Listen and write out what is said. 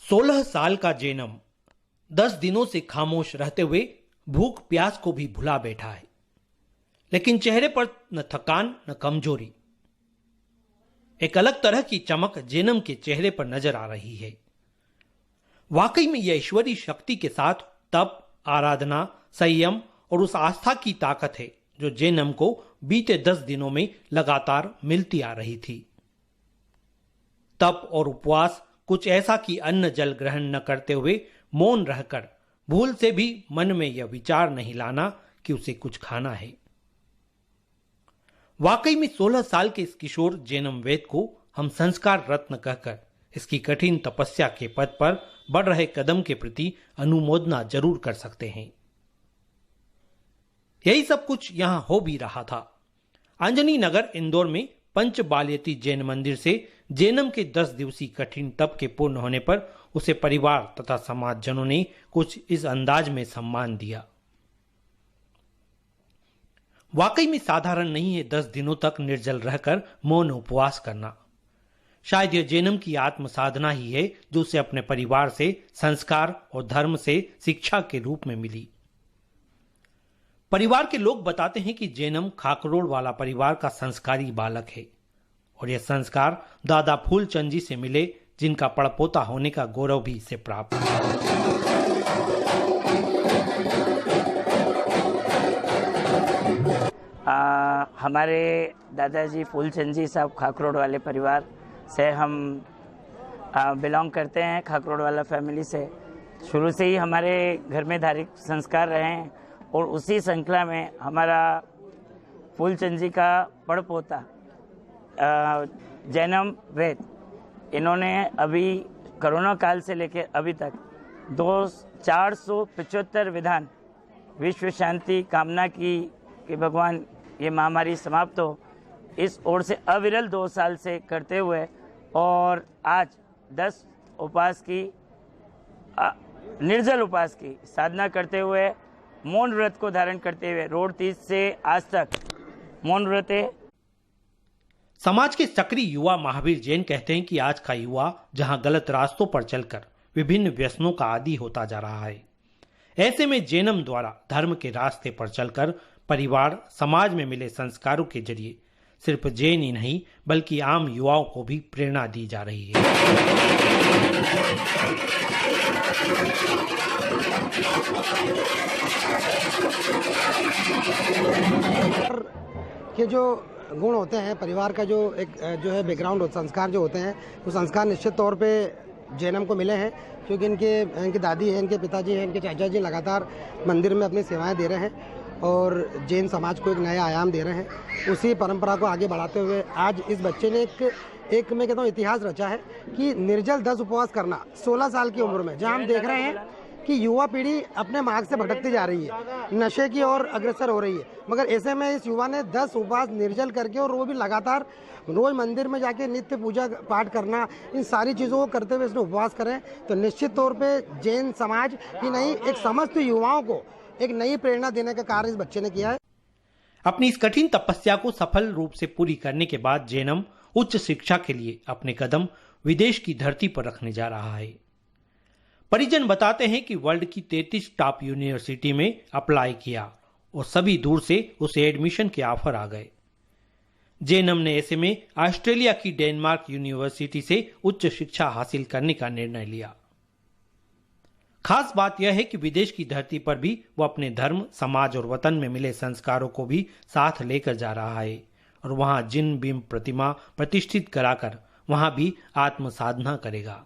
16 साल का जेनम 10 दिनों से खामोश रहते हुए भूख प्यास को भी भुला बैठा है, लेकिन चेहरे पर न थकान न कमजोरी। एक अलग तरह की चमक जेनम के चेहरे पर नजर आ रही है। वाकई में यह ईश्वरीय शक्ति के साथ तप, आराधना, संयम और उस आस्था की ताकत है जो जेनम को बीते 10 दिनों में लगातार मिलती आ रही थी। तप और उपवास कुछ ऐसा कि अन्न जल ग्रहण न करते हुए मौन रहकर भूल से भी मन में यह विचार नहीं लाना कि उसे कुछ खाना है। वाकई में 16 साल के इस किशोर जेनम वेद को हम संस्कार रत्न कहकर इसकी कठिन तपस्या के पथ पर बढ़ रहे कदम के प्रति अनुमोदना जरूर कर सकते हैं। यही सब कुछ यहां हो भी रहा था। अंजनी नगर इंदौर में पंच बाल्यती जैन मंदिर से जेनम के 10 दिवसीय कठिन तप के पूर्ण होने पर उसे परिवार तथा समाजजनों ने कुछ इस अंदाज में सम्मान दिया। वाकई में साधारण नहीं है 10 दिनों तक निर्जल रहकर मौन उपवास करना। शायद यह जेनम की आत्म साधना ही है जो उसे अपने परिवार से संस्कार और धर्म से शिक्षा के रूप में मिली। परिवार के लोग बताते हैं कि जेनम खाकरोड़ वाला परिवार का संस्कारी बालक है और यह संस्कार दादा फूलचंद जी से मिले, जिनका पड़पोता होने का गौरव भी इसे प्राप्त है। हमारे दादाजी फूलचंद जी साहब खाकरोड़ वाले परिवार से हम बिलोंग करते हैं। खाकरोड़ वाला फैमिली से शुरू से ही हमारे घर में धार्मिक संस्कार रहे हैं और उसी श्रृंखला में हमारा फूलचंद जी का पड़पोता जैनम वेद, इन्होंने अभी कोरोना काल से लेकर अभी तक 475 विधान विश्व शांति कामना की कि भगवान ये महामारी समाप्त हो, इस ओर से अविरल 2 साल से करते हुए और आज 10 उपवास की निर्जल उपवास की साधना करते हुए मौन व्रत को धारण करते हुए रोड 30 से आज तक मौन व्रत है। समाज के सक्रिय युवा महावीर जैन कहते हैं कि आज का युवा जहां गलत रास्तों पर चलकर विभिन्न व्यसनों का आदी होता जा रहा है, ऐसे में जैनम द्वारा धर्म के रास्ते पर चलकर परिवार समाज में मिले संस्कारों के जरिए सिर्फ जैन ही नहीं बल्कि आम युवाओं को भी प्रेरणा दी जा रही है। के जो गुण होते हैं, परिवार का जो है बैकग्राउंड संस्कार जो होते हैं, वो संस्कार निश्चित तौर पे जैनम को मिले हैं, क्योंकि इनके दादी हैं, इनके पिताजी हैं, इनके चाचा जी लगातार मंदिर में अपनी सेवाएं दे रहे हैं और जैन समाज को एक नया आयाम दे रहे हैं। उसी परंपरा को आगे बढ़ाते हुए आज इस बच्चे ने एक मैं कहता हूँ इतिहास रचा है कि निर्जल 10 उपवास करना 16 साल की उम्र में, जहाँ हम देख रहे हैं कि युवा पीढ़ी अपने मार्ग से भटकती जा रही है, नशे की ओर अग्रसर हो रही है, मगर ऐसे में इस युवा ने 10 उपवास निर्जल करके और वो भी लगातार रोज मंदिर में जाके नित्य पूजा पाठ करना, इन सारी चीज़ों को करते हुए इसने उपवास करें, तो निश्चित तौर पे जैन समाज ही नहीं एक समस्त युवाओं को एक नई प्रेरणा देने का कार्य इस बच्चे ने किया है। अपनी इस कठिन तपस्या को सफल रूप से पूरी करने के बाद जैनम उच्च शिक्षा के लिए अपने कदम विदेश की धरती पर रखने जा रहा है। परिजन बताते हैं कि वर्ल्ड की 33 टॉप यूनिवर्सिटी में अप्लाई किया और सभी दूर से उसे एडमिशन के ऑफर आ गए। जैनम ने ऐसे में ऑस्ट्रेलिया की डेनमार्क यूनिवर्सिटी से उच्च शिक्षा हासिल करने का निर्णय लिया। खास बात यह है कि विदेश की धरती पर भी वो अपने धर्म, समाज और वतन में मिले संस्कारों को भी साथ लेकर जा रहा है और वहां जिन बिंब प्रतिमा प्रतिष्ठित कराकर वहां भी आत्म साधना करेगा।